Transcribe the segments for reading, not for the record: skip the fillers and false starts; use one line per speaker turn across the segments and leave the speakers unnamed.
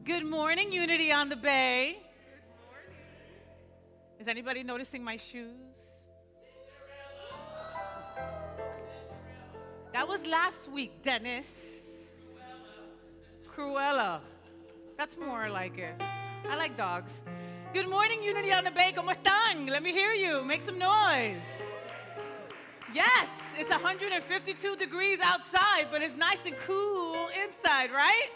Good morning, Unity on the Bay. Good morning. Is anybody noticing my shoes? That was last week, Dennis. Cruella. That's more like it. I like dogs. Good morning, Unity on the Bay. ¿Cómo están? Let me hear you. Make some noise. Yes, it's 152 degrees outside, but it's nice and cool inside, right?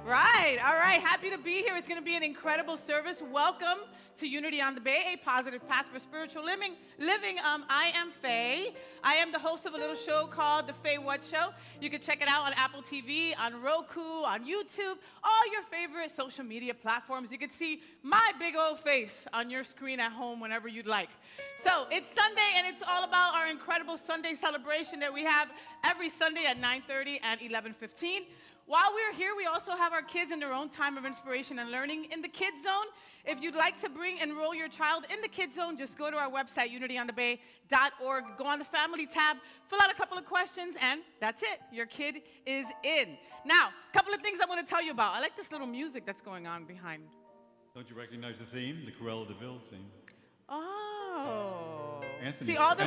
Right. All right. Happy to be here. It's going to be an incredible service. Welcome to Unity on the Bay, a positive path for spiritual living. I am Faye. I am the host of a little show called The Faye What Show. You can check it out on Apple TV, on Roku, on YouTube, all your favorite social media platforms. You can see my big old face on your screen at home whenever you'd like. So it's Sunday, and it's all about our incredible Sunday celebration that we have every Sunday at 9:30 and 11:15. While we're here, we also have our kids in their own time of inspiration and learning in the Kids Zone. If you'd like to enroll your child in the Kids Zone, just go to our website, unityonthebay.org. Go on the Family tab, fill out a couple of questions, and that's it. Your kid is in. Now, a couple of things I want to tell you about. I like this little music that's going on behind.
Don't you recognize the theme, the Cruella de Vil theme?
Oh.
Anthony's,
See, all the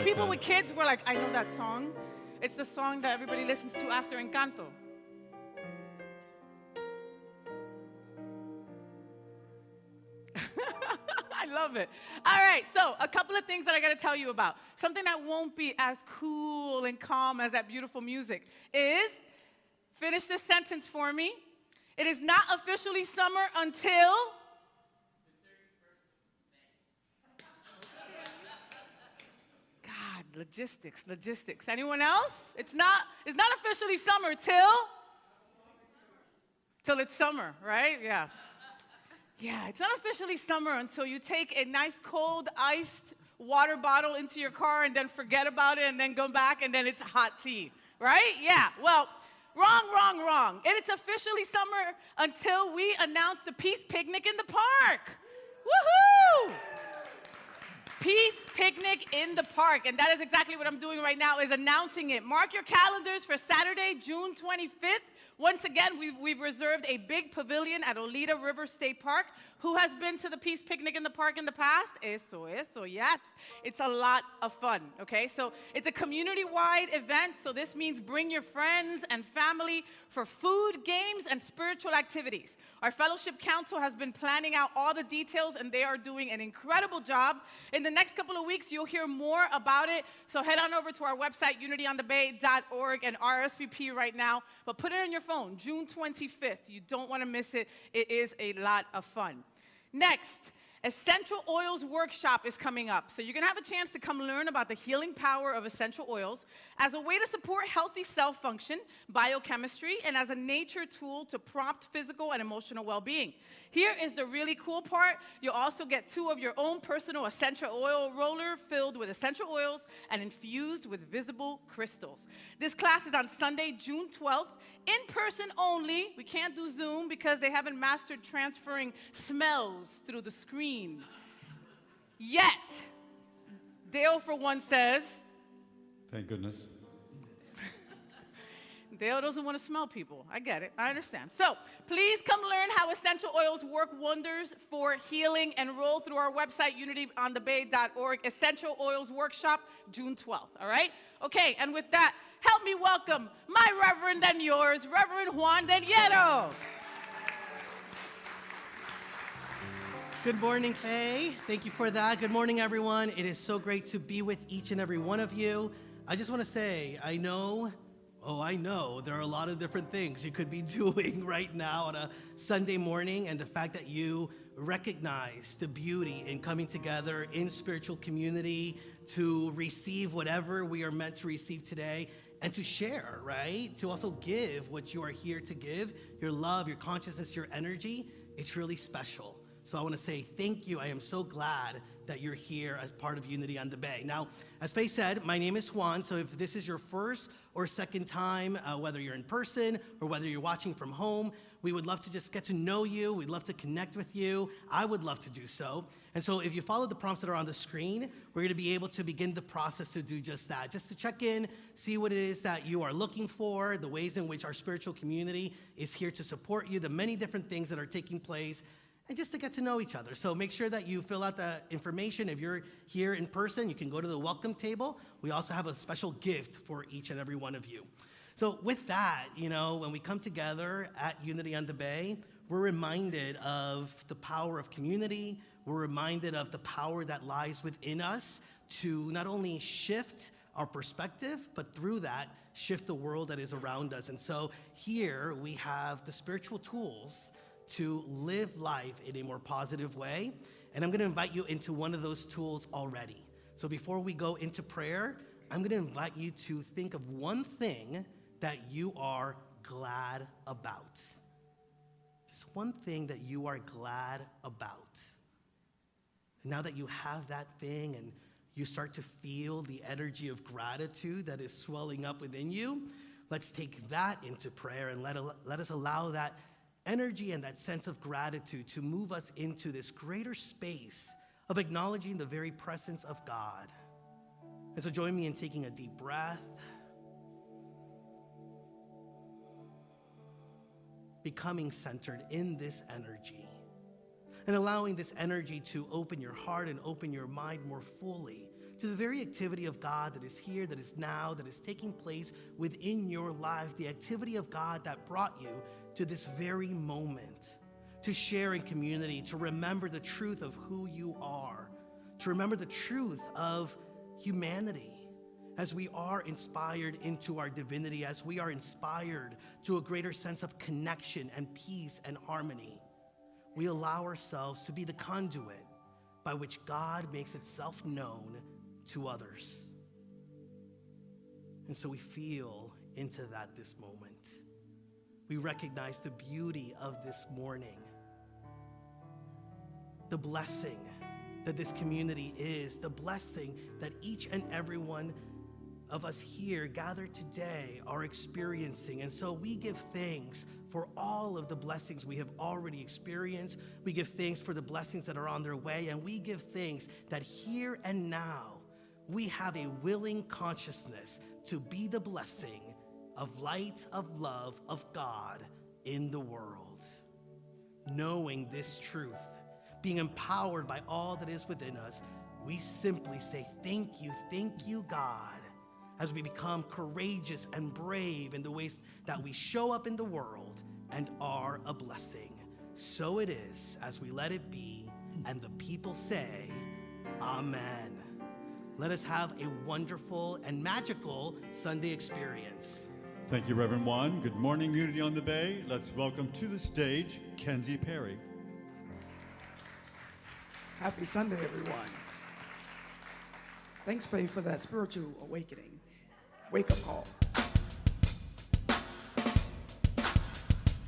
people
that.
with kids were like, I know that song. It's the song that everybody listens to after Encanto. I love it. All right, so a couple of things that I got to tell you about. Something that won't be as cool and calm as that beautiful music is, finish this sentence for me. It is not officially summer until... God, logistics. Anyone else? It's not officially summer till it's summer, right? Yeah. Yeah, it's not officially summer until you take a nice cold iced water bottle into your car and then forget about it and then go back and then it's hot tea, right? Yeah, well, wrong. And it's officially summer until we announce the Peace Picnic in the park. Woohoo! Peace Picnic in the park, and that is exactly what I'm doing right now, is announcing it. Mark your calendars for Saturday, June 25th. Once again, we've reserved a big pavilion at Olita River State Park. Who has been to the Peace Picnic in the park in the past? Eso, yes. It's a lot of fun, okay? So it's a community-wide event, so this means bring your friends and family for food, games, and spiritual activities. Our fellowship council has been planning out all the details, and they are doing an incredible job. In the next couple of weeks, you'll hear more about it, so head on over to our website, unityonthebay.org, and RSVP right now. But put it on your phone, June 25th. You don't want to miss it. It is a lot of fun. Next, Essential Oils Workshop is coming up. So you're going to have a chance to come learn about the healing power of essential oils as a way to support healthy cell function, biochemistry, and as a nature tool to prompt physical and emotional well-being. Here is the really cool part. You'll also get 2 of your own personal essential oil roller filled with essential oils and infused with visible crystals. This class is on Sunday, June 12th, in person only. We can't do Zoom because they haven't mastered transferring smells through the screen yet. Dale, for one, says...
Thank goodness.
Dale doesn't want to smell people. I get it. I understand. So please come learn how essential oils work wonders for healing. Enroll through our website, unityonthebay.org. Essential Oils Workshop, June 12th. All right? Okay, and with that, help me welcome my Reverend and yours, Reverend Juan Danielle.
Good morning, Faye. Thank you for that. Good morning, everyone. It is so great to be with each and every one of you. I just want to say, I know there are a lot of different things you could be doing right now on a Sunday morning, and the fact that you recognize the beauty in coming together in spiritual community to receive whatever we are meant to receive today and to share, right? To also give what you are here to give, your love, your consciousness, your energy. It's really special. So I want to say thank you. I am so glad that you're here as part of Unity on the Bay. Now, as Faye said, my name is Juan, so if this is your first or second time, whether you're in person or whether you're watching from home. We would love to just get to know you. We'd love to connect with you. I would love to do so. And so if you follow the prompts that are on the screen, we're going to be able to begin the process to do just that, just to check in, see what it is that you are looking for, the ways in which our spiritual community is here to support you, the many different things that are taking place, and just to get to know each other. So make sure that you fill out the information. If you're here in person, you can go to the welcome table. We also have a special gift for each and every one of you. So with that, when we come together at Unity on the Bay, we're reminded of the power of community. We're reminded of the power that lies within us to not only shift our perspective, but through that, shift the world that is around us. And so here we have the spiritual tools to live life in a more positive way. And I'm going to invite you into one of those tools already. So before we go into prayer, I'm going to invite you to think of one thing that you are glad about. Just one thing that you are glad about. Now that you have that thing and you start to feel the energy of gratitude that is swelling up within you, let's take that into prayer and let us allow that energy and that sense of gratitude to move us into this greater space of acknowledging the very presence of God. And so join me in taking a deep breath, becoming centered in this energy, and allowing this energy to open your heart and open your mind more fully to the very activity of God that is here, that is now, that is taking place within your life, the activity of God that brought you to this very moment, to share in community, to remember the truth of who you are, to remember the truth of humanity, as we are inspired into our divinity, as we are inspired to a greater sense of connection and peace and harmony. We allow ourselves to be the conduit by which God makes itself known to others. And so we feel into that this moment. We recognize the beauty of this morning, the blessing that this community is, the blessing that each and every one of us here gathered today are experiencing. And so we give thanks for all of the blessings we have already experienced. We give thanks for the blessings that are on their way. And we give thanks that here and now, we have a willing consciousness to be the blessing of light, of love, of God in the world. Knowing this truth, being empowered by all that is within us, we simply say, thank you, God, as we become courageous and brave in the ways that we show up in the world and are a blessing. So it is, as we let it be, and the people say, Amen. Let us have a wonderful and magical Sunday experience.
Thank you, Reverend Juan. Good morning, Unity on the Bay. Let's welcome to the stage Kenzie Perry.
Happy Sunday, everyone. Thanks, Faye, for that spiritual awakening. Wake-up call.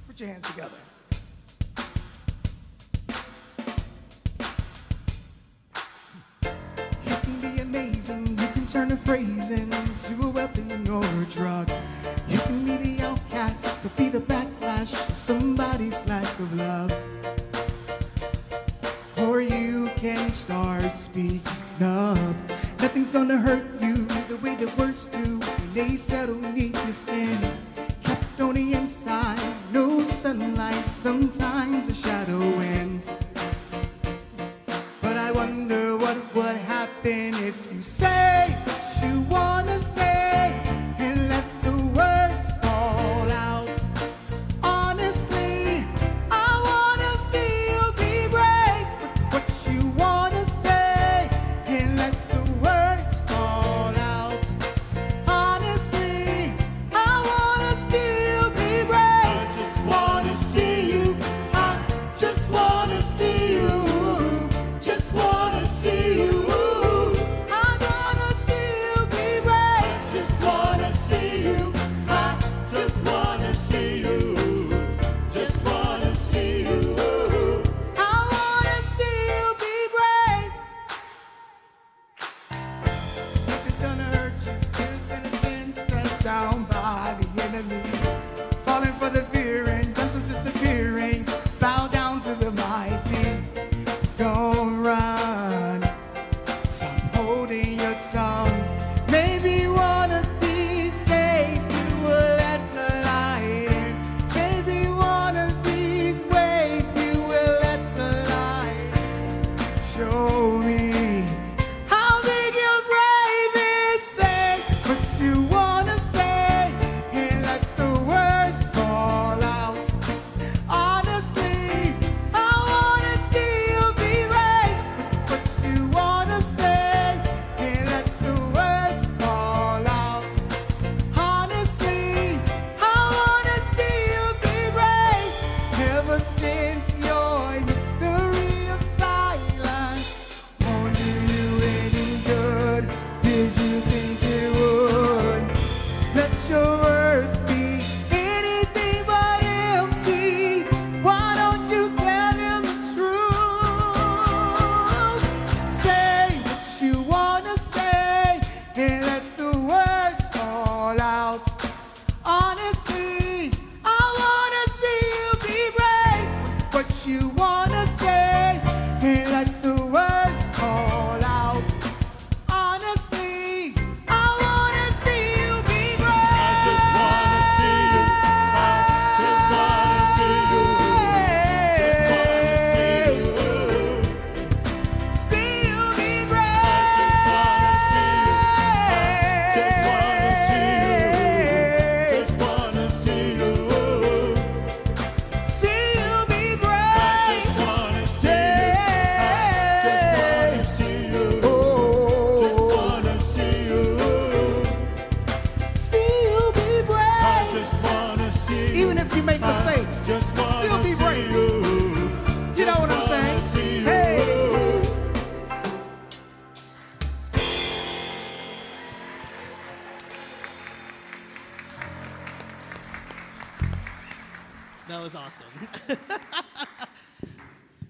Put your hands together. You can be amazing. You can turn a phrase into a weapon or a drug. You can be the outcast, to be the backlash of somebody's lack of love. Or you can start speaking up. Nothing's gonna hurt you the way the words do when they settle beneath your skin. Kept on the inside, no sunlight, sometimes a shadow wins. But I wonder what would happen if you say what you wanna say and let the words fall out. Honestly, I wanna still be brave with what you wanna say and let the words fall out. Honestly, I wanna still be brave. I just wanna see you. fighting. Don't run. Stop holding your tongue. Maybe one of these days you will let the light in. Maybe one of these ways you will let the light in. Show me how big your brave is. Say what you wanna say and let the words fall out. Honestly, I wanna see you be brave. What you wanna say and let the words fall out. Honestly, I wanna see you be brave. Ever since your history of silence won't do you any good. Did you think it would? Let your words be anything but empty. Why don't you tell him the truth? Say what you wanna say and let the words fall out. Honestly, I wanna see you be brave. What you wanna say and let the words fall out. Honestly, I wanna see you be brave.
I just wanna see you. I just wanna see you. Just wanna see you.
See you be
I
brave.
just wanna see you. Just wanna see you. Just wanna see you.
See you be
I
brave.
just wanna see you. I just wanna see you. Just
Oh,
wanna see you.
see you be
I
brave.
just wanna see you.
Even if you make mistakes,
Just wanna
still be
see
brave.
you.
You know what I'm
Wanna
saying?
see you.
Hey.
That was awesome.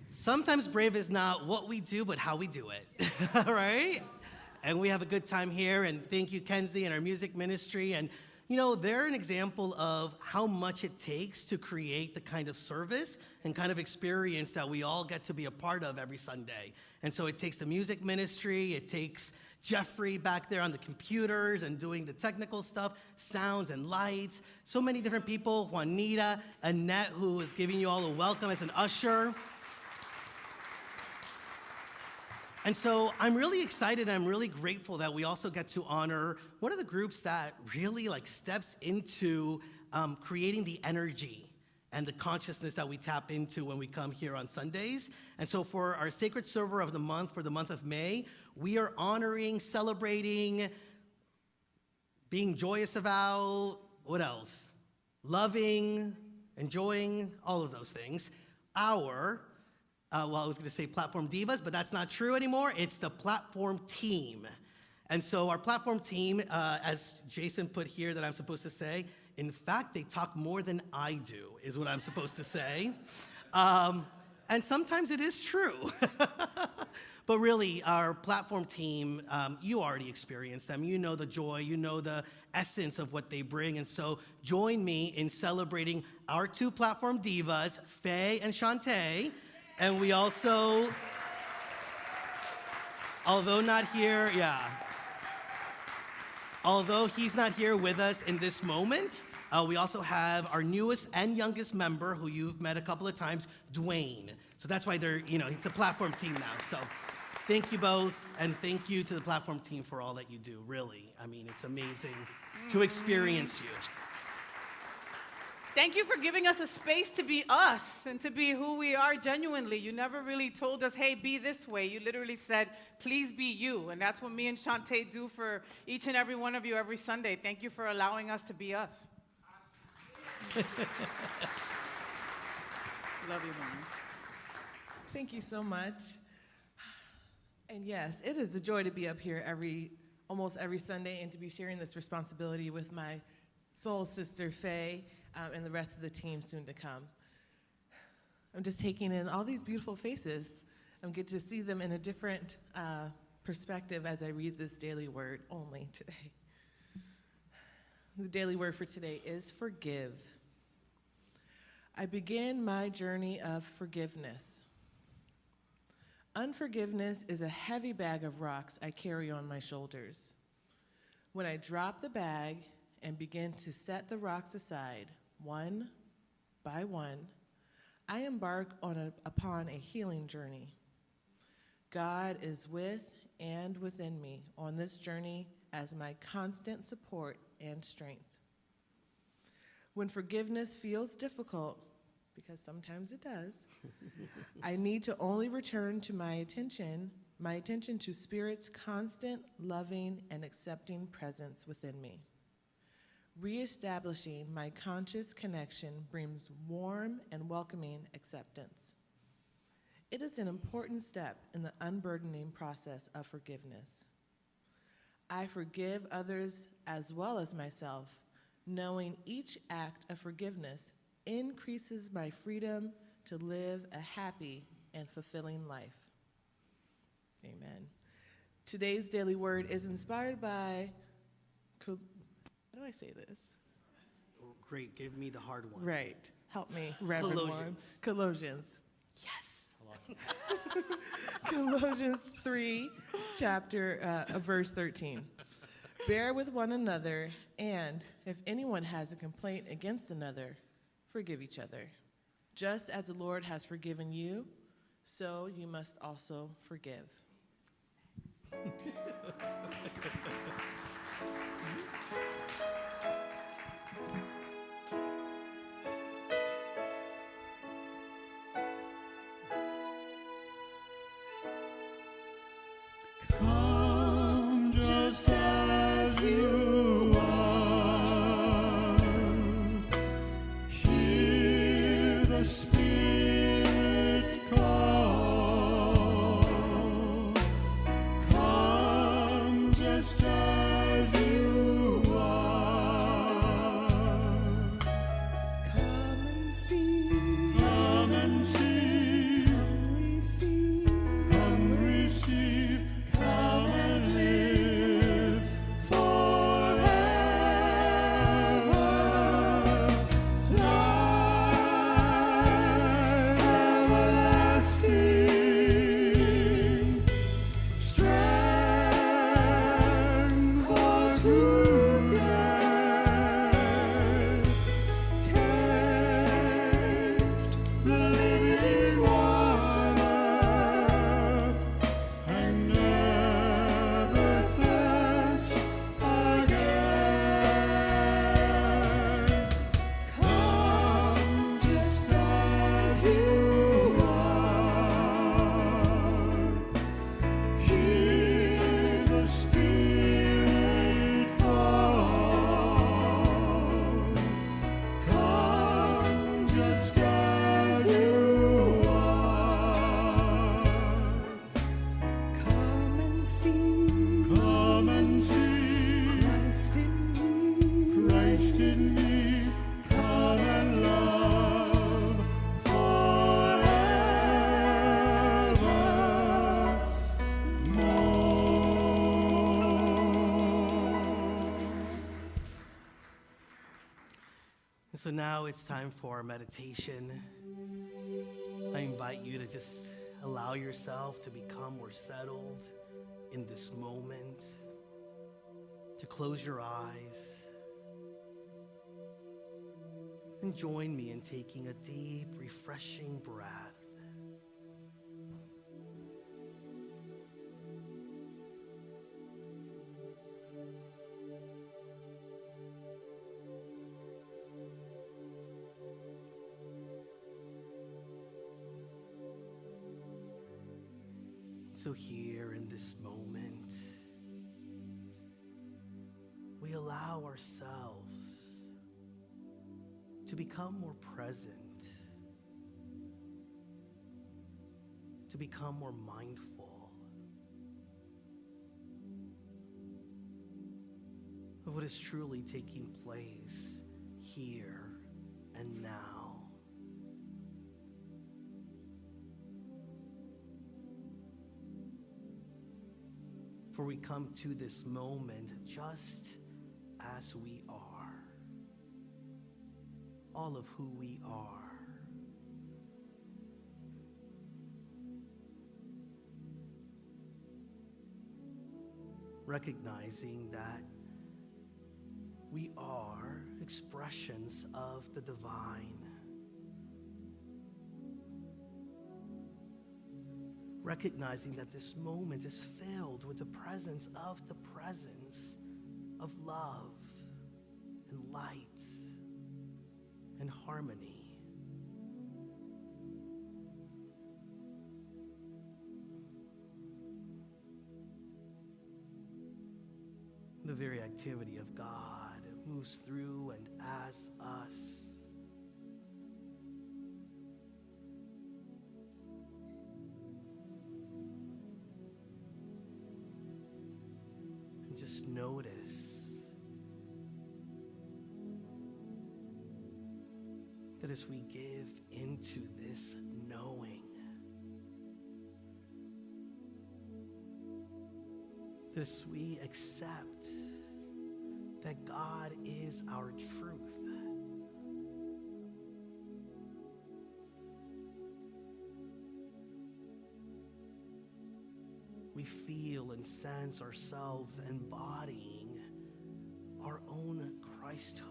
Sometimes brave is not what we do, but how we do it. All right? And we have a good time here, and thank you, Kenzie, and our music ministry. And, you know, they're an example of how much it takes to create the kind of service and kind of experience that we all get to be a part of every Sunday. And so it takes the music ministry, it takes Jeffrey back there on the computers and doing the technical stuff, sounds and lights, so many different people, Juanita, Annette, who is giving you all a welcome as an usher. And so I'm really excited, I'm really grateful that we also get to honor one of the groups that really steps into creating the energy and the consciousness that we tap into when we come here on Sundays. And so for our Sacred Server of the Month, for the month of May, we are honoring, celebrating, being joyous about, what else? Loving, enjoying, all of those things. Well, I was going to say platform divas, but that's not true anymore. It's the platform team. And so our platform team, as Jason put here that I'm supposed to say, in fact, they talk more than I do, is what I'm supposed to say. And sometimes it is true. But really, our platform team, you already experienced them. You know the joy, you know the essence of what they bring. And so join me in celebrating our two platform divas, Faye and Shantae. And we also, although he's not here with us in this moment, we also have our newest and youngest member, who you've met a couple of times, Dwayne. So that's why it's a platform team now. So thank you both, and thank you to the platform team for all that you do, really. I mean, it's amazing to experience you.
Thank you for giving us a space to be us and to be who we are genuinely. You never really told us, hey, be this way. You literally said, please be you. And that's what me and Shantae do for each and every one of you every Sunday. Thank you for allowing us to be us. Love you, Juan.
Thank you so much. And yes, it is a joy to be up here almost every Sunday and to be sharing this responsibility with my soul sister, Faye, and the rest of the team soon to come. I'm just taking in all these beautiful faces. I get to see them in a different perspective as I read this daily word only today. The daily word for today is forgive. I begin my journey of forgiveness. Unforgiveness is a heavy bag of rocks I carry on my shoulders. When I drop the bag and begin to set the rocks aside, one by one, I embark upon a healing journey. God is with and within me on this journey as my constant support and strength. When forgiveness feels difficult, because sometimes it does, I need to only return to my attention to Spirit's constant, loving, and accepting presence within me. Reestablishing my conscious connection brings warm and welcoming acceptance. It is an important step in the unburdening process of forgiveness. I forgive others as well as myself, knowing each act of forgiveness increases my freedom to live a happy and fulfilling life. Amen. Today's daily word is inspired by, how do I say this?
Great, give me the hard one.
Right. Help me, Reverend.
Colossians.
Colossians.
Yes.
Colossians 3, verse 13. Bear with one another, and if anyone has a complaint against another, forgive each other. Just as the Lord has forgiven you, so you must also forgive.
Come just as you are. Hear the Spirit call. Come just as you are.
Come and see.
Come and see.
Come receive.
Come receive. Come and live forever. Life everlasting. Strength for today. Taste the living water and never thirst again. Come just as you are. Hear the Spirit call. Come just as you are.
Come and see.
Come and see
Christ in me.
Christ in me. Come and love forevermore.
And so now it's time for our meditation. I invite you to just allow yourself to become more settled in this moment, to close your eyes, and join me in taking a deep, refreshing breath. So here in this moment, we allow ourselves to become more present, to become more mindful of what is truly taking place here and now. For we come to this moment just as we are, all of who we are. recognizing that we are expressions of the divine. Recognizing that this moment is filled with the presence of love and light and harmony. The very activity of God moves through and as us. And just notice that as we give into this knowing, as we accept that God is our truth, we feel and sense ourselves embodying our own Christhood,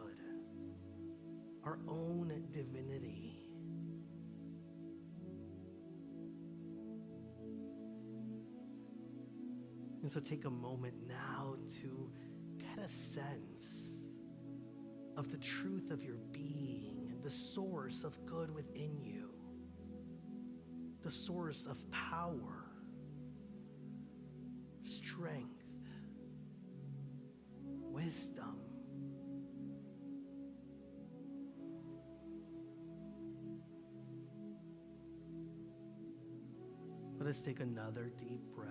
our own divinity. And so take a moment now to get a sense of the truth of your being, the source of good within you, the source of power, strength, wisdom. Let us take another deep breath.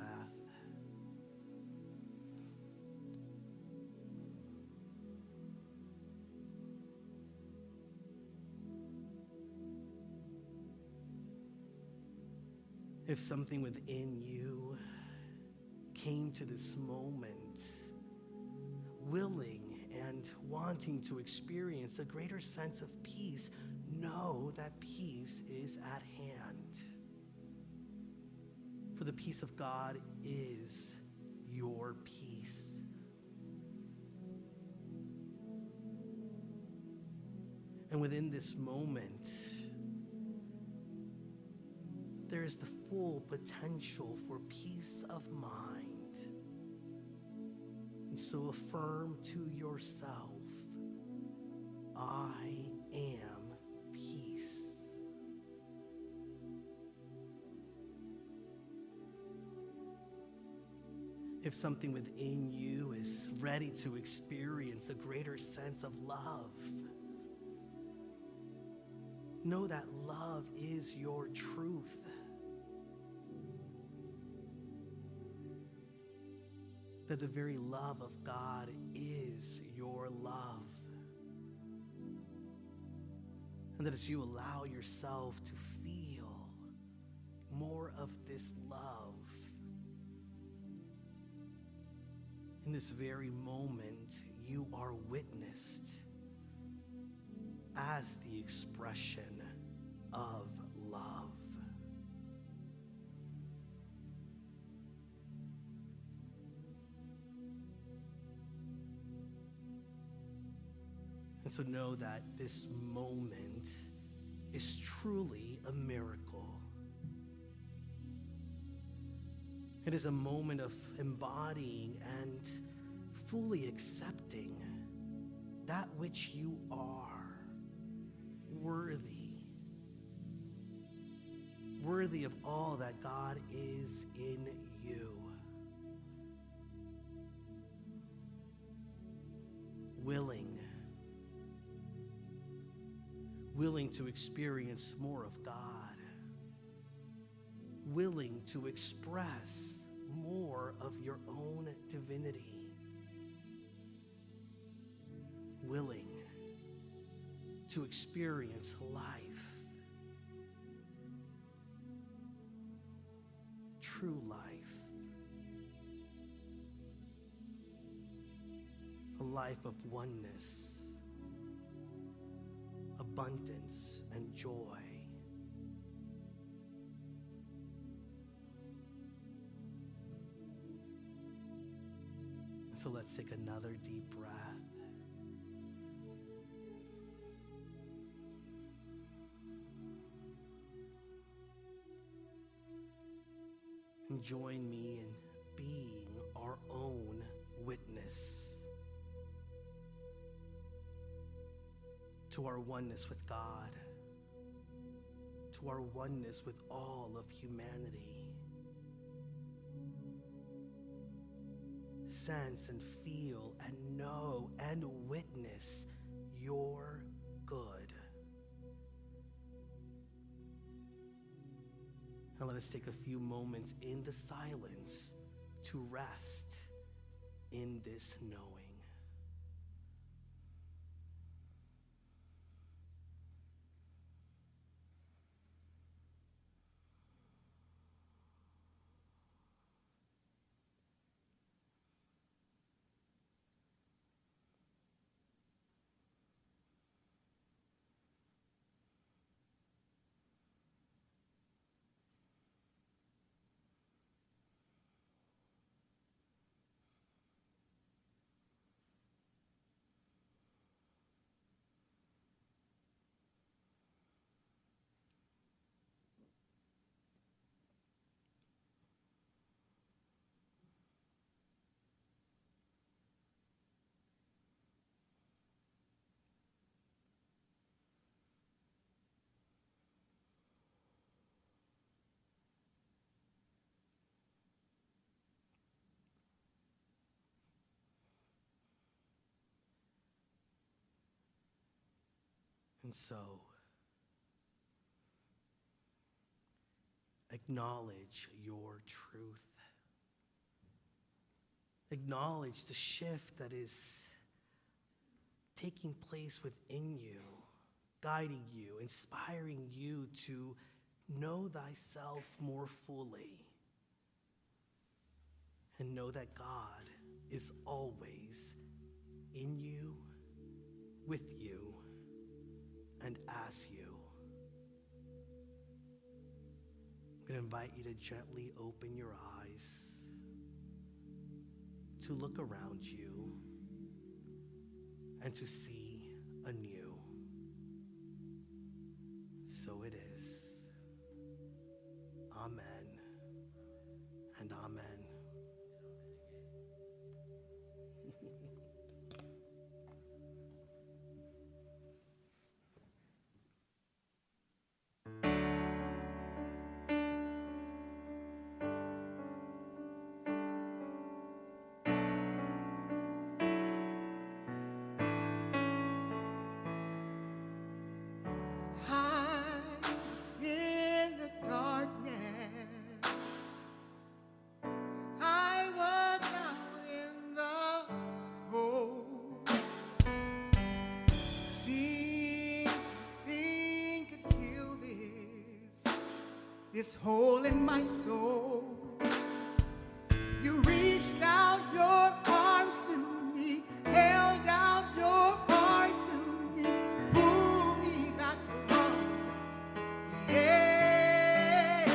If something within you came to this moment willing and wanting to experience a greater sense of peace, know that peace is at hand. For the peace of God is your peace. And within this moment, there is the full potential for peace of mind. And so affirm to yourself, I am peace. If something within you is ready to experience a greater sense of love, know that love is your truth. That the very love of God is your love. And that as you allow yourself to feel more of this love, in this very moment, you are witnessed as the expression of love. And so know that this moment is truly a miracle. It is a moment of embodying and fully accepting that which you are, worthy of all that God is in you. Willing to experience more of God, willing to express more of your own divinity, willing to experience life, true life, a life of oneness, abundance, and joy. So let's take another deep breath. And join me in being our own witness to our oneness with God, to our oneness with all of humanity. Sense and feel and know and witness your good. And let us take a few moments in the silence to rest in this knowing. And so, acknowledge your truth. Acknowledge the shift that is taking place within you, guiding you, inspiring you to know thyself more fully. And know that God is always in you, with you, and as you. I'm going to invite you to gently open your eyes, to look around you, and to see anew. So it is. Amen and amen.
This hole in my soul. You reached out your arms to me, held out your heart to me, pulled me back from the edge.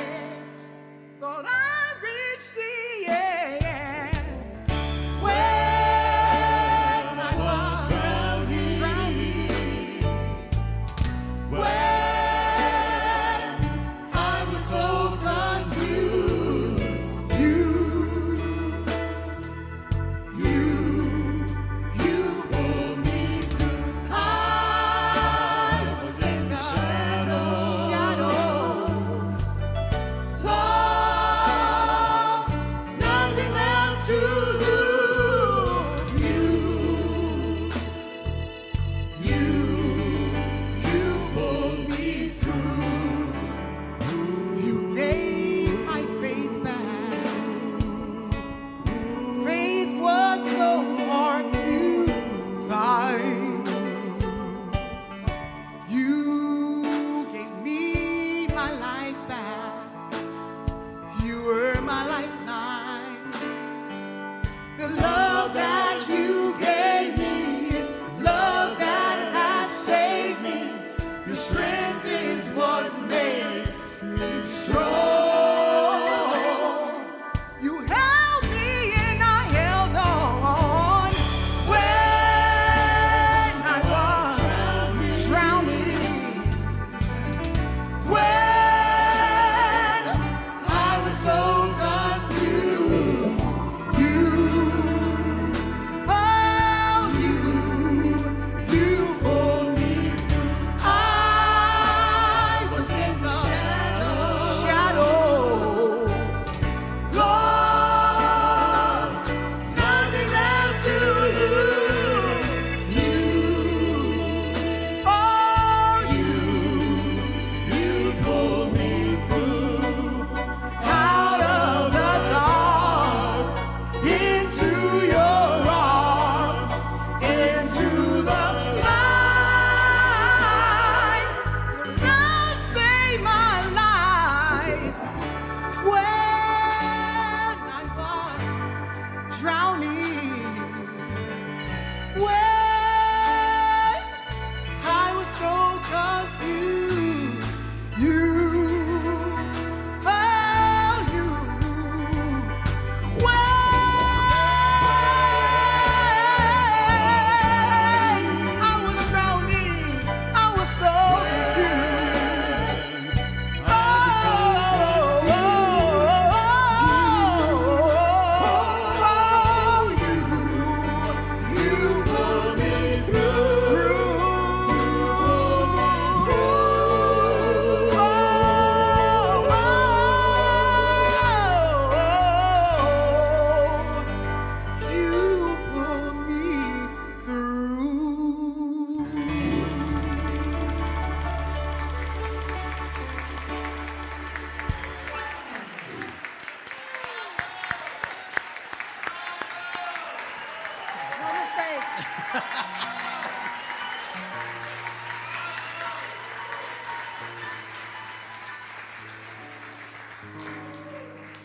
Thought I reached the end when I was drowning. When you held me and I held on.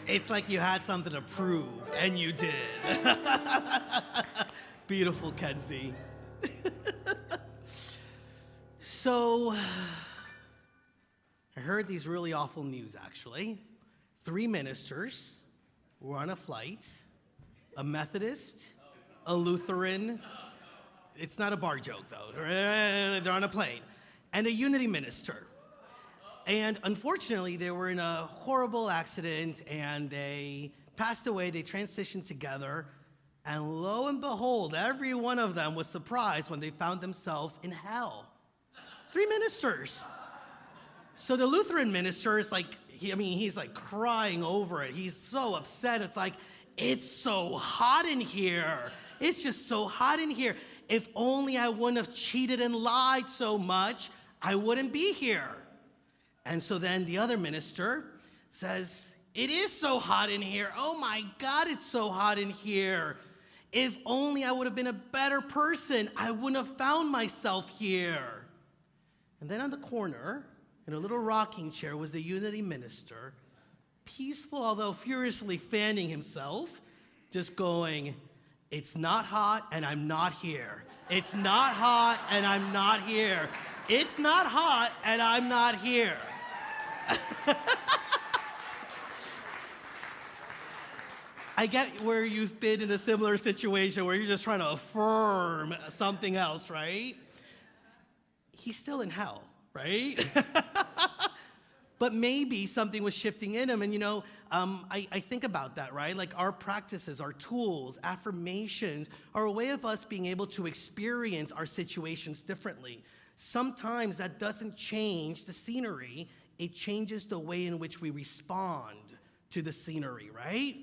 It's like you had something to prove, and you did. Beautiful, Kenzie. So, I heard these really awful news, actually. 3 ministers were on a flight, a Methodist, a Lutheran, it's not a bar joke, though. They're on a plane, and a Unity minister. And unfortunately, they were in a horrible accident, and they passed away. They transitioned together, and lo and behold, every one of them was surprised when they found themselves in hell. 3 ministers. So the Lutheran minister is like, he's like crying over it. He's so upset. It's like, it's so hot in here. It's just so hot in here. If only I wouldn't have cheated and lied so much, I wouldn't be here. And so then the other minister says, it is so hot in here. Oh my God, it's so hot in here. If only I would have been a better person, I wouldn't have found myself here. And then on the corner, in a little rocking chair, was the Unity minister, peaceful, although furiously fanning himself, just going, it's not hot and I'm not here. It's not hot and I'm not here. It's not hot and I'm not here. I get where you've been in a similar situation where you're just trying to affirm something else, right? He's still in hell, right? But maybe something was shifting in him. And I think about that, right? Like our practices, our tools, affirmations are a way of us being able to experience our situations differently. Sometimes that doesn't change the scenery. It changes the way in which we respond to the scenery, right?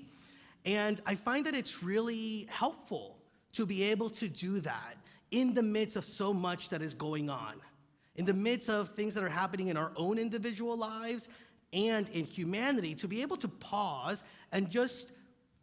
And I find that it's really helpful to be able to do that in the midst of so much that is going on, in the midst of things that are happening in our own individual lives and in humanity, to be able to pause and just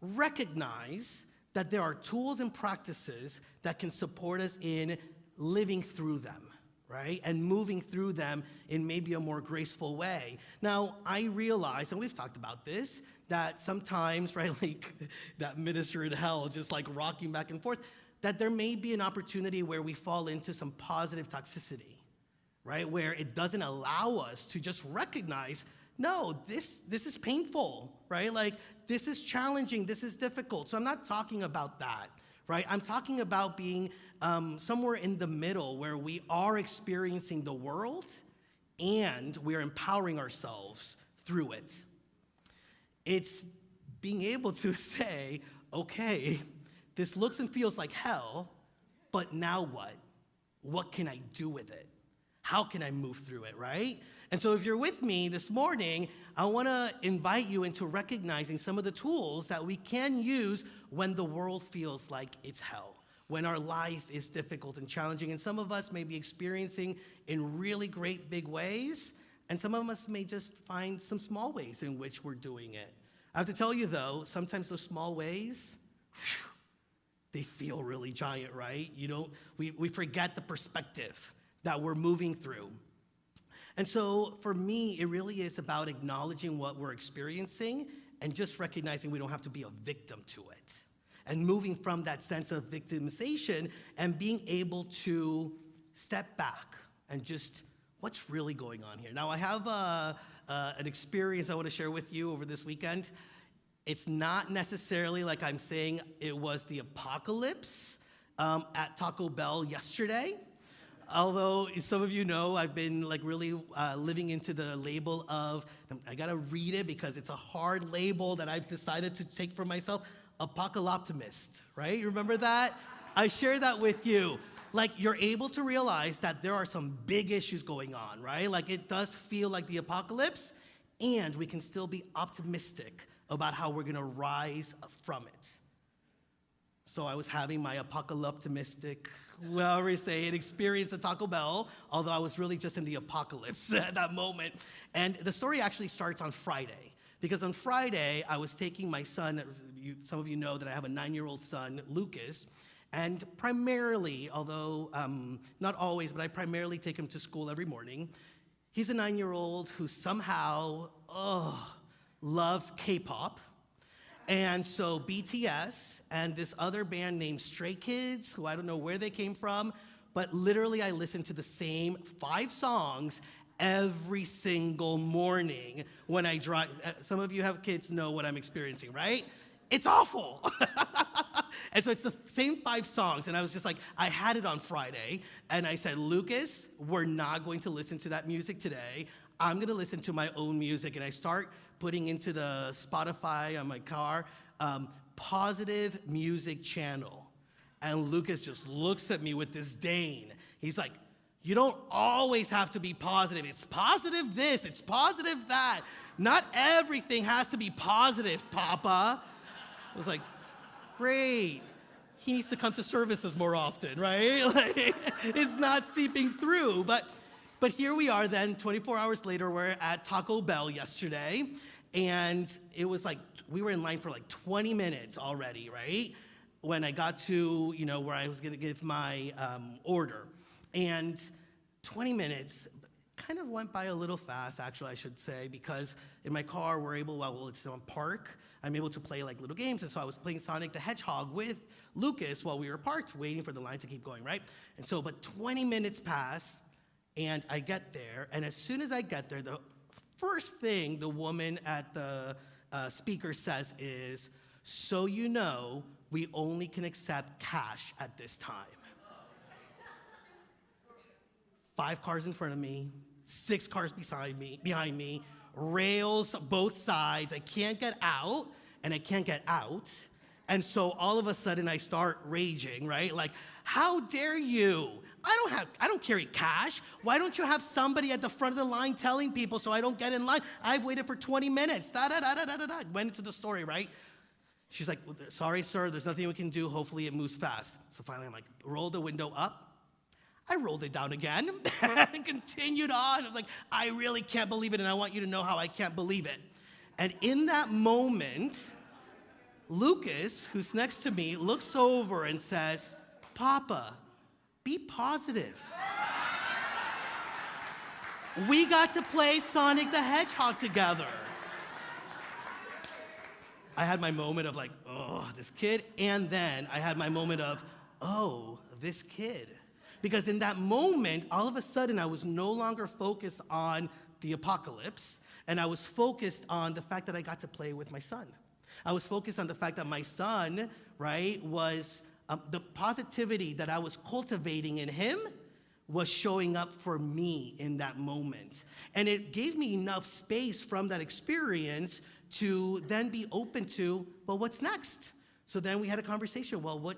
recognize that there are tools and practices that can support us in living through them, right? And moving through them in maybe a more graceful way. Now, I realize, and we've talked about this, that sometimes, right, like that minister in hell just like rocking back and forth, that there may be an opportunity where we fall into some positive toxicity, right? Where it doesn't allow us to just recognize, no, this is painful, right? Like this is challenging, this is difficult. So I'm not talking about that, right? I'm talking about being somewhere in the middle where we are experiencing the world and we're empowering ourselves through it. It's being able to say, okay, this looks and feels like hell, but now what? What can I do with it? How can I move through it, right? And so if you're with me this morning, I want to invite you into recognizing some of the tools that we can use when the world feels like it's hell, when our life is difficult and challenging, and some of us may be experiencing in really great big ways, and some of us may just find some small ways in which we're doing it. I have to tell you, though, sometimes those small ways, they feel really giant, right? We forget the perspective that we're moving through. And so for me, it really is about acknowledging what we're experiencing and just recognizing we don't have to be a victim to it. And moving from that sense of victimization and being able to step back and just, what's really going on here? Now, I have an experience I want to share with you over this weekend. It's not necessarily like I'm saying it was the apocalypse at Taco Bell yesterday. Although some of you know, I've been like really living into the label of, I gotta read it because it's a hard label that I've decided to take for myself, apocalyptimist, right? You remember that? I share that with you. Like you're able to realize that there are some big issues going on, right? Like it does feel like the apocalypse, and we can still be optimistic about how we're gonna rise from it. So I was having my apocalyptimistic, well, we say, an experience at Taco Bell, although I was really just in the apocalypse at that moment. And the story actually starts on Friday, because on Friday, I was taking my son, some of you know that I have a 9-year-old son, Lucas, and primarily, although not always, but I primarily take him to school every morning. He's a 9-year-old who somehow, loves K-pop. And so BTS and this other band named Stray Kids, who I don't know where they came from, but literally I listened to the same 5 songs every single morning when I drive. Some of you have kids, know what I'm experiencing, right? It's awful. And so it's the same 5 songs, and I was just like, I had it on Friday, and I said, Lucas, we're not going to listen to that music today. I'm gonna listen to my own music, and I start putting into the Spotify on my car, positive music channel. And Lucas just looks at me with disdain. He's like, you don't always have to be positive. It's positive this, it's positive that. Not everything has to be positive, Papa. I was like, great. He needs to come to services more often, right? Like, it's not seeping through. But here we are then, 24 hours later, we're at Taco Bell yesterday, and it was like, we were in line for like 20 minutes already, right? When I got to, where I was gonna give my order. And 20 minutes kind of went by a little fast, actually, I should say, because in my car, we're able, well, it's on park, I'm able to play like little games, and so I was playing Sonic the Hedgehog with Lucas while we were parked, waiting for the line to keep going, right? And so, but 20 minutes pass, and I get there, and as soon as I get there, the first thing the woman at the speaker says is, so you know, we only can accept cash at this time. 5 cars in front of me, 6 cars behind me, rails both sides. I can't get out, and I can't get out. And so all of a sudden I start raging, right? Like, how dare you? I don't carry cash. Why don't you have somebody at the front of the line telling people so I don't get in line? I've waited for 20 minutes. Went into the story, right? She's like, well, sorry, sir, there's nothing we can do. Hopefully it moves fast. So finally I'm like, roll the window up. I rolled it down again and continued on. I was like, I really can't believe it, and I want you to know how I can't believe it. And in that moment, Lucas, who's next to me, looks over and says, Papa, be positive. We got to play Sonic the Hedgehog together. I had my moment of like, oh, this kid, and then I had my moment of, oh, this kid. Because in that moment, all of a sudden, I was no longer focused on the apocalypse, and I was focused on the fact that I got to play with my son. I was focused on the fact that my son, right, was the positivity that I was cultivating in him was showing up for me in that moment. And it gave me enough space from that experience to then be open to, well, what's next? So then we had a conversation, well,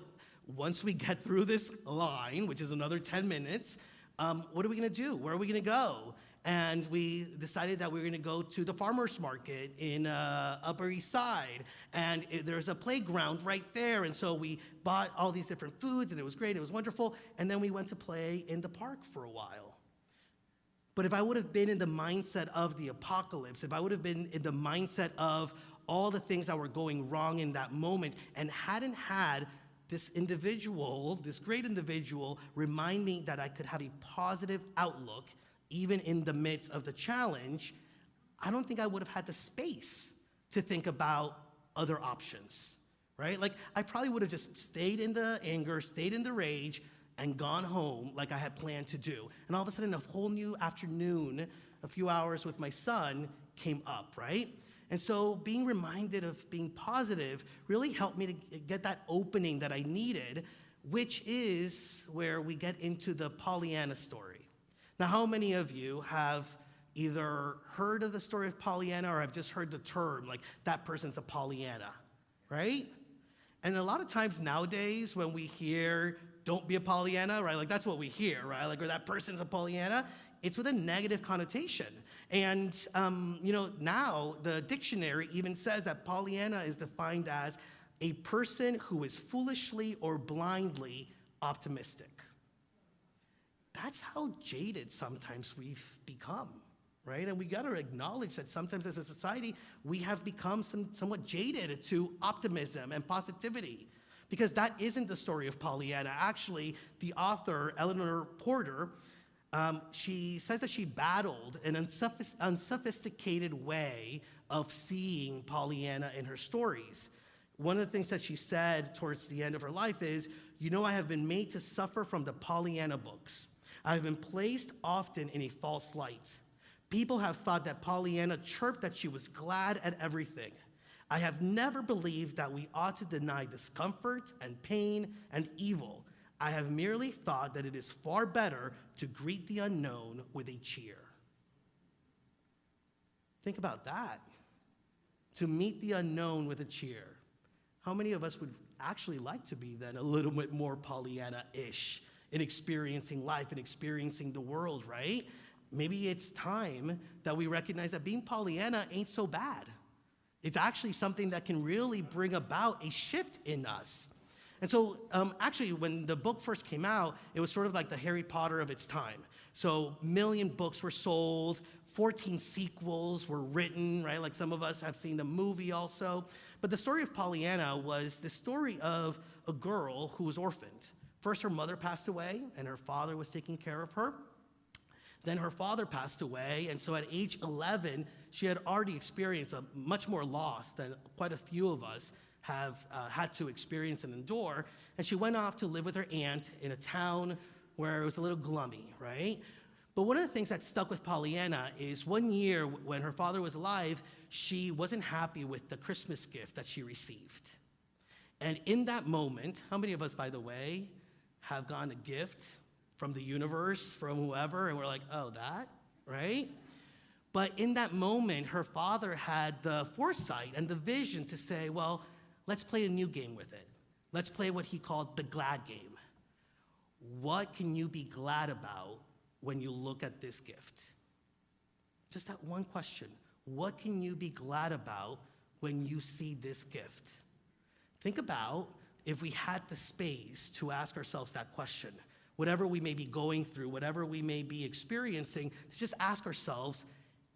once we get through this line, which is another 10 minutes, what are we gonna do? Where are we gonna go? And we decided that we were gonna go to the farmer's market in Upper East Side. And there's a playground right there. And so we bought all these different foods, and it was great, it was wonderful. And then we went to play in the park for a while. But if I would have been in the mindset of the apocalypse, if I would have been in the mindset of all the things that were going wrong in that moment, and hadn't had this individual, this great individual, remind me that I could have a positive outlook even in the midst of the challenge, I don't think I would have had the space to think about other options, right? Like, I probably would have just stayed in the anger, stayed in the rage, and gone home like I had planned to do. And all of a sudden, a whole new afternoon, a few hours with my son came up, right? And so being reminded of being positive really helped me to get that opening that I needed, which is where we get into the Pollyanna story. Now, how many of you have either heard of the story of Pollyanna or have just heard the term, like, that person's a Pollyanna, right? And a lot of times nowadays when we hear, don't be a Pollyanna, right? Like, that's what we hear, right? Like, or that person's a Pollyanna, it's with a negative connotation. And, now the dictionary even says that Pollyanna is defined as a person who is foolishly or blindly optimistic. That's how jaded sometimes we've become, right? And we got to acknowledge that sometimes as a society, we have become somewhat jaded to optimism and positivity, because that isn't the story of Pollyanna. Actually, the author, Eleanor Porter, She says that she battled an unsophisticated way of seeing Pollyanna in her stories. One of the things that she said towards the end of her life is, I have been made to suffer from the Pollyanna books. I have been placed often in a false light. People have thought that Pollyanna chirped that she was glad at everything. I have never believed that we ought to deny discomfort and pain and evil. I have merely thought that it is far better to greet the unknown with a cheer. Think about that. To meet the unknown with a cheer. How many of us would actually like to be then a little bit more Pollyanna-ish in experiencing life and experiencing the world, right? Maybe it's time that we recognize that being Pollyanna ain't so bad. It's actually something that can really bring about a shift in us. And so actually, when the book first came out, it was sort of like the Harry Potter of its time. So 1 million books were sold, 14 sequels were written, right? Like some of us have seen the movie also. But the story of Pollyanna was the story of a girl who was orphaned. First, her mother passed away, and her father was taking care of her. Then her father passed away, and so at age 11, she had already experienced a much more loss than quite a few of us have had to experience and endure. And she went off to live with her aunt in a town where it was a little gloomy, right? But one of the things that stuck with Pollyanna is one year when her father was alive, she wasn't happy with the Christmas gift that she received. And in that moment, how many of us, by the way, have gotten a gift from the universe, from whoever, and we're like, oh, that, right? But in that moment, her father had the foresight and the vision to say, well, let's play a new game with it. Let's play what he called the glad game. What can you be glad about when you look at this gift? Just that one question. What can you be glad about when you see this gift? Think about if we had the space to ask ourselves that question. Whatever we may be going through, whatever we may be experiencing, to just ask ourselves,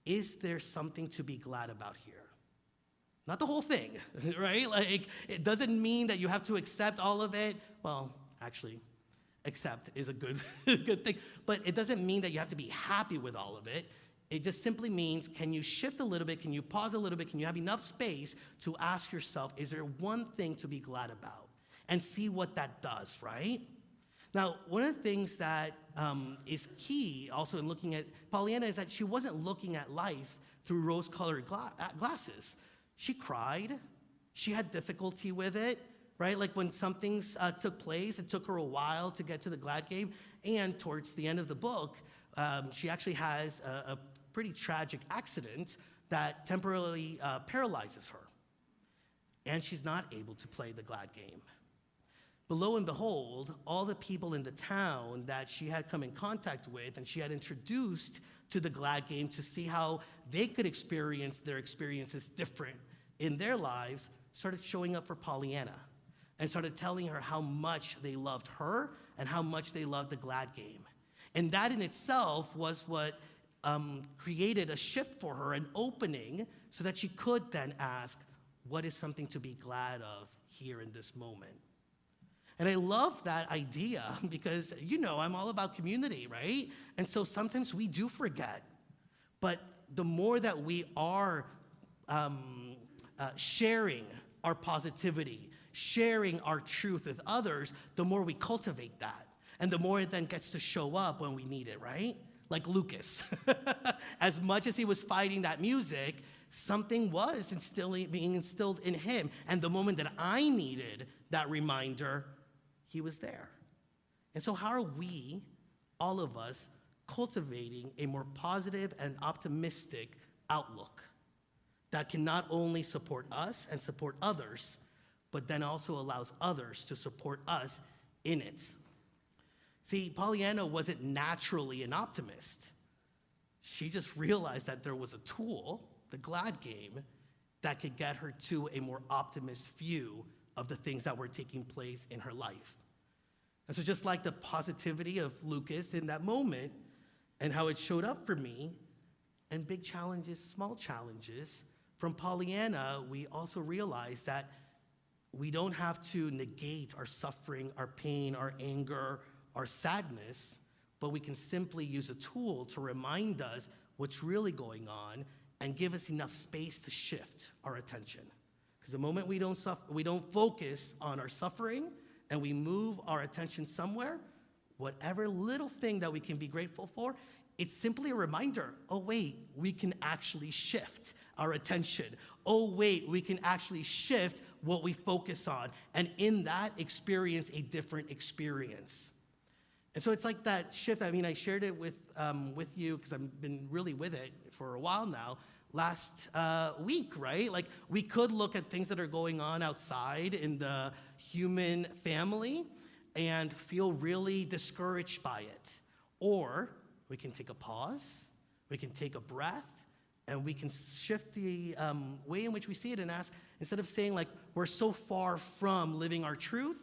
is there something to be glad about here? Not the whole thing, right? Like, it doesn't mean that you have to accept all of it. Well, actually, accept is a good, good thing. But it doesn't mean that you have to be happy with all of it. It just simply means, can you shift a little bit? Can you pause a little bit? Can you have enough space to ask yourself, is there one thing to be glad about? And see what that does, right? Now, one of the things that is key also in looking at Pollyanna is that she wasn't looking at life through rose-colored glasses. She cried. She had difficulty with it, right? Like when some things took place, it took her a while to get to the glad game. And towards the end of the book, she actually has a pretty tragic accident that temporarily paralyzes her. And she's not able to play the glad game. But lo and behold, all the people in the town that she had come in contact with and she had introduced to the glad game to see how they could experience their experiences different in their lives started showing up for Pollyanna and started telling her how much they loved her and how much they loved the glad game. And that in itself was what created a shift for her, an opening, so that she could then ask, what is something to be glad of here in this moment? And I love that idea because, I'm all about community, right? And so sometimes we do forget. But the more that we are sharing our positivity, sharing our truth with others, the more we cultivate that. And the more it then gets to show up when we need it, right? Like Lucas. As much as he was fighting that music, something was being instilled in him. And the moment that I needed that reminder, he was there. And so how are we, all of us, cultivating a more positive and optimistic outlook that can not only support us and support others, but then also allows others to support us in it? See, Pollyanna wasn't naturally an optimist. She just realized that there was a tool, the glad game, that could get her to a more optimist view of the things that were taking place in her life. And so just like the positivity of Lucas in that moment and how it showed up for me, and big challenges, small challenges, from Pollyanna, we also realize that we don't have to negate our suffering, our pain, our anger, our sadness, but we can simply use a tool to remind us what's really going on and give us enough space to shift our attention. Because the moment we don't focus on our suffering and we move our attention somewhere, whatever little thing that we can be grateful for, it's simply a reminder, oh wait, we can actually shift our attention. Oh wait, we can actually shift what we focus on, and in that experience a different experience. And so it's like that shift. I mean, I shared it with you because I've been really with it for a while now. Last week, right? Like, we could look at things that are going on outside in the human family and feel really discouraged by it. Or we can take a pause, we can take a breath, and we can shift the way in which we see it and ask, instead of saying like, we're so far from living our truth,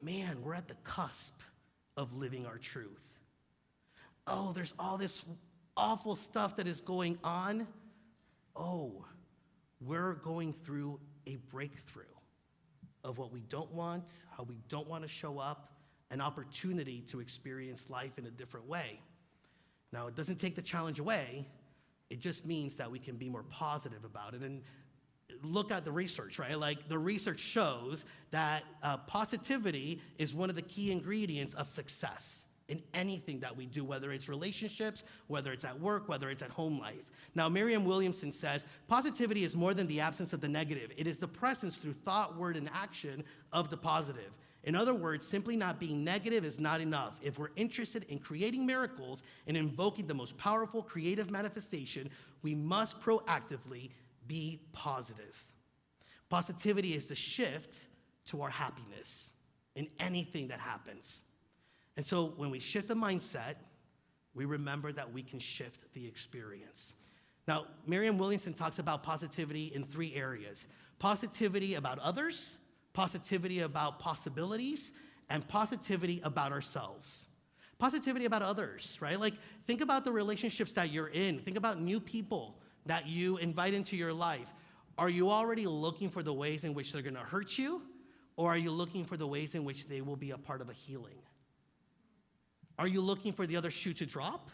man, we're at the cusp of living our truth. Oh, there's all this awful stuff that is going on. Oh, we're going through a breakthrough of what we don't want, how we don't want to show up, an opportunity to experience life in a different way. Now, it doesn't take the challenge away. It just means that we can be more positive about it. And look at the research, right? Like, the research shows that positivity is one of the key ingredients of success in anything that we do, whether it's relationships, whether it's at work, whether it's at home life. Now, Merriam-Williamson says, positivity is more than the absence of the negative. It is the presence through thought, word, and action of the positive. In other words, simply not being negative is not enough. If we're interested in creating miracles and invoking the most powerful creative manifestation, we must proactively be positive. Positivity is the shift to our happiness in anything that happens. And so when we shift the mindset, we remember that we can shift the experience. Now, Merriam-Williamson talks about positivity in 3 areas: positivity about others, positivity about possibilities, and positivity about ourselves. Positivity about others, right? Like, think about the relationships that you're in. Think about new people that you invite into your life. Are you already looking for the ways in which they're going to hurt you, or are you looking for the ways in which they will be a part of a healing? Are you looking for the other shoe to drop,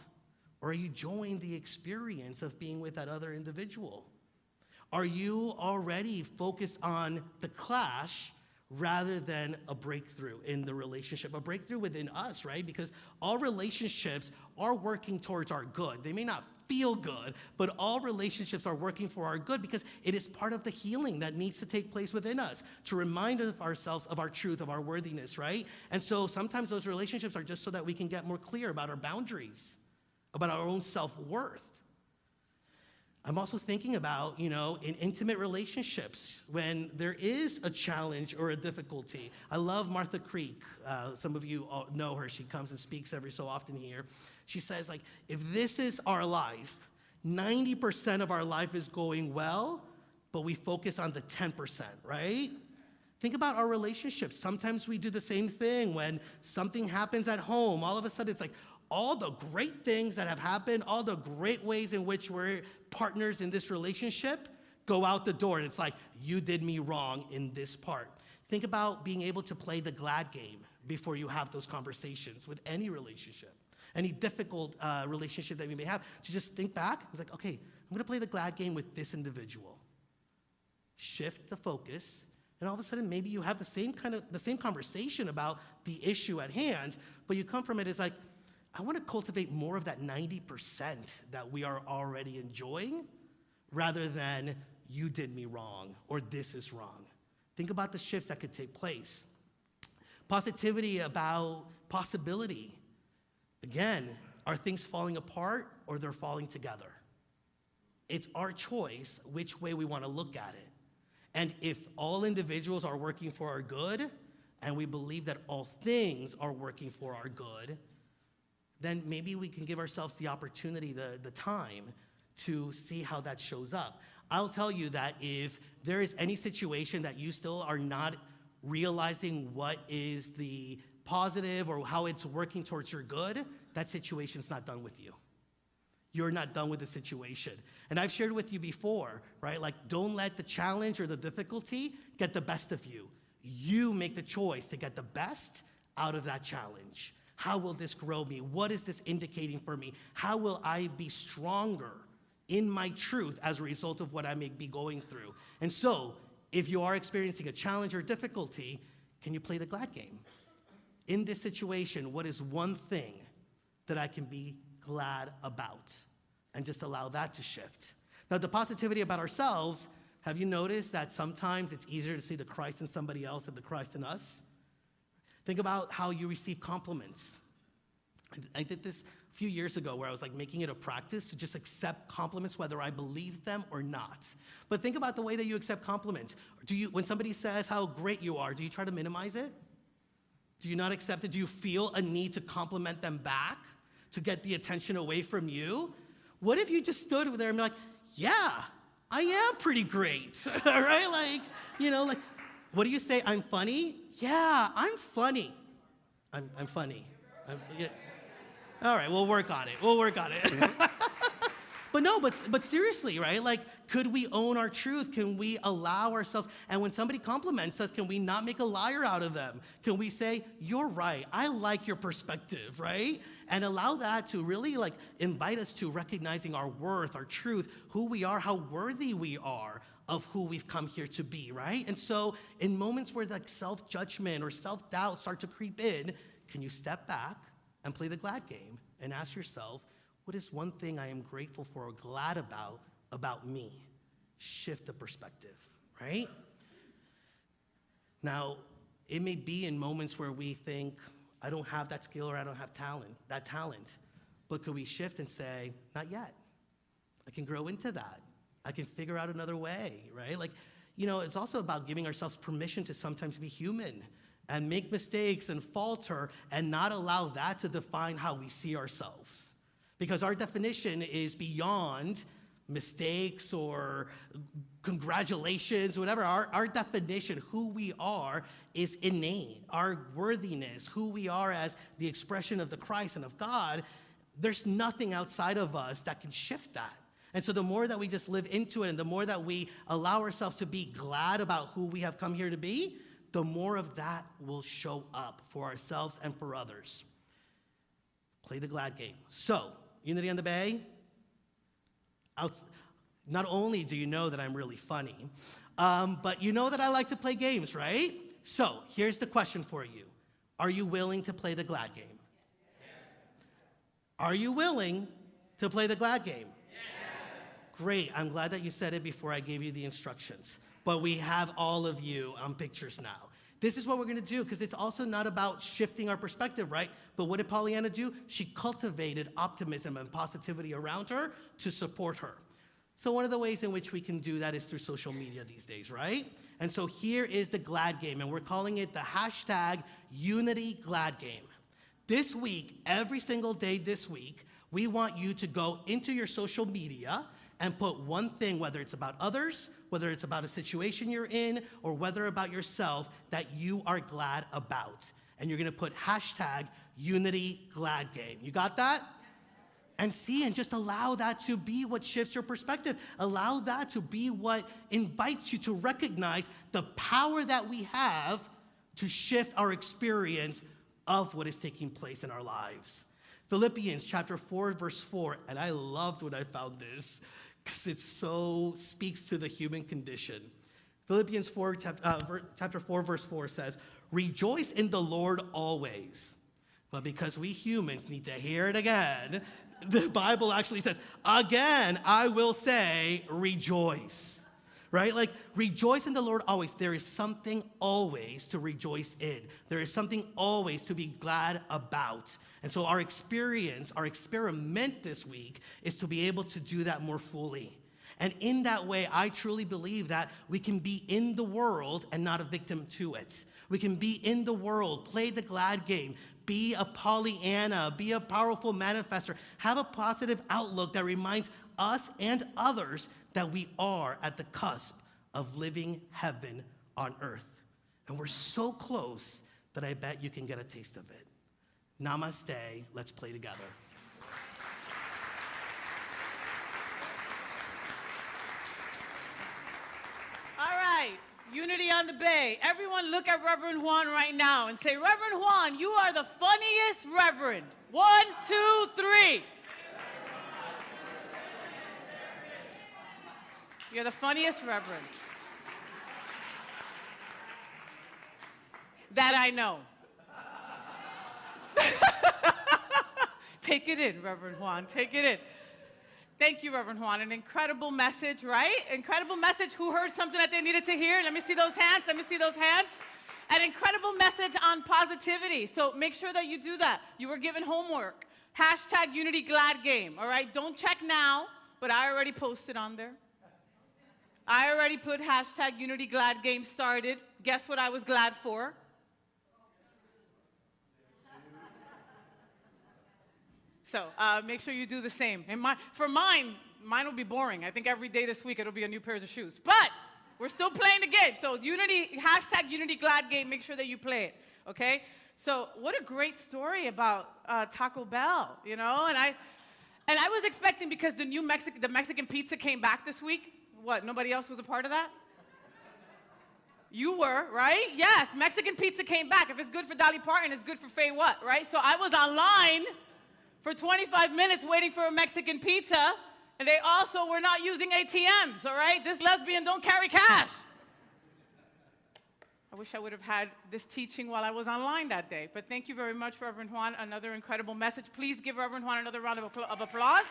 or are you enjoying the experience of being with that other individual? Are you already focused on the clash rather than a breakthrough in the relationship, a breakthrough within us, right? Because all relationships are working towards our good. They may not feel good, but all relationships are working for our good because it is part of the healing that needs to take place within us to remind ourselves of our truth, of our worthiness, right? And so sometimes those relationships are just so that we can get more clear about our boundaries, about our own self-worth. I'm also thinking about, in intimate relationships, when there is a challenge or a difficulty. I love Martha Creek. Some of you all know her. She comes and speaks every so often here. She says, like, if this is our life, 90% of our life is going well, but we focus on the 10%, right? Think about our relationships. Sometimes we do the same thing when something happens at home. All of a sudden, it's like, all the great things that have happened, all the great ways in which we're partners in this relationship go out the door. And it's like, you did me wrong in this part. Think about being able to play the glad game before you have those conversations with any relationship, any difficult relationship that we may have. To just think back, it's like, okay, I'm going to play the glad game with this individual. Shift the focus, and all of a sudden, maybe you have the same conversation about the issue at hand, but you come from it as like, I want to cultivate more of that 90% that we are already enjoying rather than you did me wrong or this is wrong. Think about the shifts that could take place. Positivity about possibility. Again, are things falling apart or they're falling together? It's our choice which way we want to look at it. And if all individuals are working for our good and we believe that all things are working for our good, then maybe we can give ourselves the opportunity, the time to see how that shows up. I'll tell you that if there is any situation that you still are not realizing what is the positive or how it's working towards your good, that situation's not done with you. You're not done with the situation. And I've shared with you before, right? Like, don't let the challenge or the difficulty get the best of you. You make the choice to get the best out of that challenge. How will this grow me? What is this indicating for me? How will I be stronger in my truth as a result of what I may be going through? And so, if you are experiencing a challenge or difficulty, can you play the glad game? In this situation, what is one thing that I can be glad about? And just allow that to shift. Now, the positivity about ourselves, have you noticed that sometimes it's easier to see the Christ in somebody else than the Christ in us? Think about how you receive compliments. I did this a few years ago where I was like making it a practice to just accept compliments whether I believe them or not. But think about the way that you accept compliments. When somebody says how great you are, do you try to minimize it? Do you not accept it? Do you feel a need to compliment them back to get the attention away from you? What if you just stood there and be like, yeah, I am pretty great, all right? Like, what do you say? I'm funny? Yeah, I'm funny. I'm funny. Yeah. All right, we'll work on it. But seriously, right? Like, could we own our truth? Can we allow ourselves, and when somebody compliments us, can we not make a liar out of them? Can we say, you're right, I like your perspective, right? And allow that to really like invite us to recognizing our worth, our truth, who we are, how worthy we are of who we've come here to be, right? And so in moments where like self-judgment or self-doubt start to creep in, can you step back and play the glad game and ask yourself, what is one thing I am grateful for or glad about me? Shift the perspective, right? Now, it may be in moments where we think, I don't have that skill or I don't have that talent. But could we shift and say, not yet. I can grow into that. I can figure out another way, right? Like, it's also about giving ourselves permission to sometimes be human and make mistakes and falter and not allow that to define how we see ourselves. Because our definition is beyond mistakes or congratulations, whatever. Our definition, who we are, is innate. Our worthiness, who we are as the expression of the Christ and of God, there's nothing outside of us that can shift that. And so the more that we just live into it and the more that we allow ourselves to be glad about who we have come here to be, the more of that will show up for ourselves and for others. Play the glad game. So, Unity on the Bay, not only do you know that I'm really funny, but you know that I like to play games, right? So here's the question for you. Are you willing to play the glad game? Yes. Are you willing to play the glad game? Yes. Great. I'm glad that you said it before I gave you the instructions. But we have all of you on pictures now. This is what we're going to do, because it's also not about shifting our perspective, right? But what did Pollyanna do? She cultivated optimism and positivity around her to support her. So one of the ways in which we can do that is through social media these days, right? And so here is the glad game, and we're calling it the hashtag Unity Glad Game. This week, every single day this week, we want you to go into your social media and put one thing, whether it's about others, whether it's about a situation you're in, or whether about yourself, that you are glad about. And you're gonna put hashtag Unity Glad Game. You got that? And just allow that to be what shifts your perspective. Allow that to be what invites you to recognize the power that we have to shift our experience of what is taking place in our lives. Philippians chapter 4, verse 4, and I loved when I found this, because it so speaks to the human condition. Philippians chapter 4, verse 4 says, rejoice in the Lord always. But because we humans need to hear it again, the Bible actually says, again, I will say, rejoice. Right? Like, rejoice in the Lord always. There is something always to rejoice in. There is something always to be glad about. And so our experiment this week is to be able to do that more fully. And in that way, I truly believe that we can be in the world and not a victim to it. We can be in the world, play the glad game, be a Pollyanna, be a powerful manifester, have a positive outlook that reminds us and others that we are at the cusp of living heaven on earth. And we're so close that I bet you can get a taste of it. Namaste, let's play together.
All right, Unity on the Bay. Everyone look at Reverend Juan right now and say, Reverend Juan, you are the funniest Reverend. 1, 2, 3. You're the funniest Reverend that I know. Take it in, Reverend Juan. Take it in. Thank you, Reverend Juan. An incredible message, right? Incredible message. Who heard something that they needed to hear? Let me see those hands. Let me see those hands. An incredible message on positivity. So make sure that you do that. You were given homework. Hashtag Unity Glad Game, all right? Don't check now, but I already posted on there. I already put hashtag Unity Glad Game started. Guess what I was glad for? So make sure you do the same. And for mine will be boring. I think every day this week it'll be a new pair of shoes. But we're still playing the game. So hashtag Unity Glad Game, make sure that you play it, okay? So what a great story about Taco Bell, you know? And I was expecting, because the Mexican pizza came back this week. What, nobody else was a part of that? You were, right? Yes, Mexican pizza came back. If it's good for Dolly Parton, it's good for Faye what, right? So I was online for 25 minutes waiting for a Mexican pizza, and they also were not using ATMs, all right? This lesbian don't carry cash. I wish I would have had this teaching while I was online that day. But thank you very much, Reverend Juan. Another incredible message. Please give Reverend Juan another round of applause.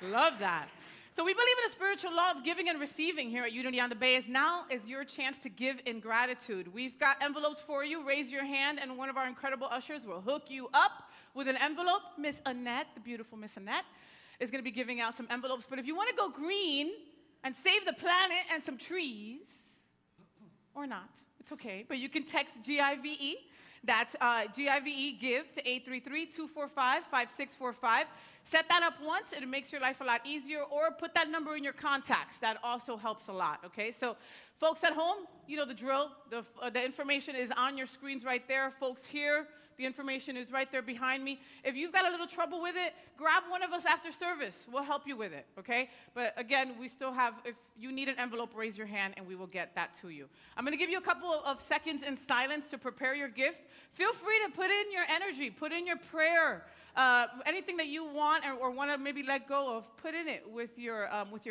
Love that. So we believe in a spiritual law of giving and receiving here at Unity on the Bay. Now is your chance to give in gratitude. We've got envelopes for you. Raise your hand, and one of our incredible ushers will hook you up with an envelope. Miss Annette, the beautiful Miss Annette, is going to be giving out some envelopes. But if you want to go green and save the planet and some trees, or not, it's okay. But you can text GIVE. That's GIVE give to 833-245-5645. Set that up once, and it makes your life a lot easier, or put that number in your contacts. That also helps a lot, okay? So folks at home, you know the drill. The information is on your screens right there. Folks here, the information is right there behind me. If you've got a little trouble with it, grab one of us after service. We'll help you with it, okay? But again, we still have, if you need an envelope, raise your hand, and we will get that to you. I'm going to give you a couple of seconds in silence to prepare your gift. Feel free to put in your energy, put in your prayer, anything that you want or want to maybe let go of, put in it with your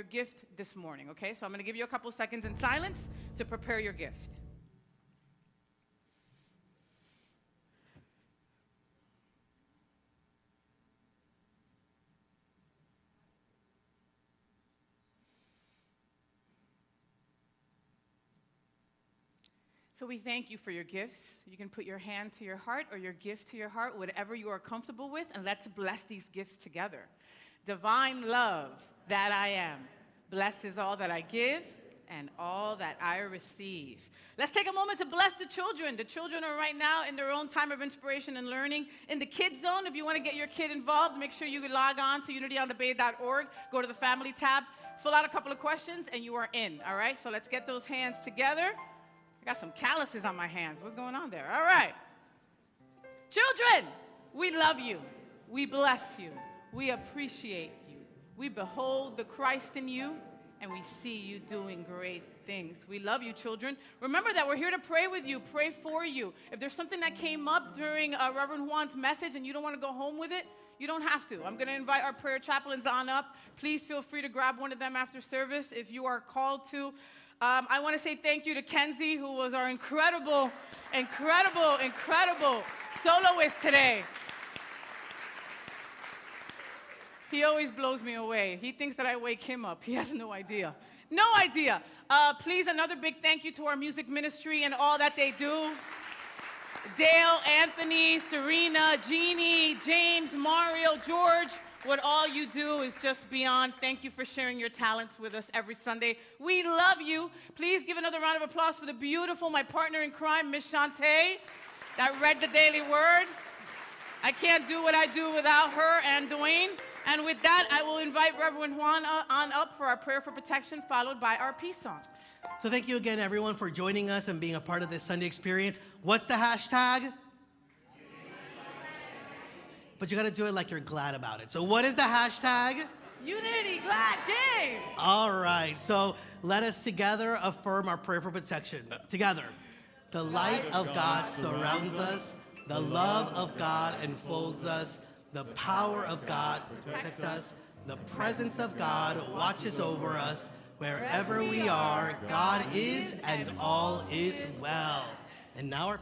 gift this morning, okay? So I'm going to give you a couple seconds in silence to prepare your gift. So we thank you for your gifts. You can put your hand to your heart or your gift to your heart, whatever you are comfortable with, and let's bless these gifts together. Divine love that I am blesses all that I give and all that I receive. Let's take a moment to bless the children. The children are right now in their own time of inspiration and learning. In the Kids Zone, if you want to get your kid involved, make sure you log on to unityonthebay.org, go to the Family tab, fill out a couple of questions, and you are in, all right? So let's get those hands together. I got some calluses on my hands. What's going on there? All right. Children, we love you. We bless you. We appreciate you. We behold the Christ in you, and we see you doing great things. We love you, children. Remember that we're here to pray with you, pray for you. If there's something that came up during Reverend Juan's message and you don't want to go home with it, you don't have to. I'm going to invite our prayer chaplains on up. Please feel free to grab one of them after service if you are called to. I want to say thank you to Kenzie, who was our incredible soloist today. He always blows me away. He thinks that I wake him up. He has no idea. No idea. Please, another big thank you to our music ministry and all that they do. Dale, Anthony, Serena, Jeannie, James, Mario, George. What all you do is just beyond. Thank you for sharing your talents with us every Sunday. We love you. Please give another round of applause for the beautiful, my partner in crime, Miss Shantae, that read the Daily Word. I can't do what I do without her and Dwayne. And with that, I will invite Reverend Juan on up for our prayer for protection, followed by our peace song.
So thank you again, everyone, for joining us and being a part of this Sunday experience. What's the hashtag? But you got to do it like you're glad about it. So what is the hashtag?
Unity Glad Day. right.
All right, so let us together affirm our prayer for protection. Together. The light of God surrounds us. The love of God enfolds us. The power of God protects us. The presence of God watches over us. Wherever we are, God is and all is well. And now our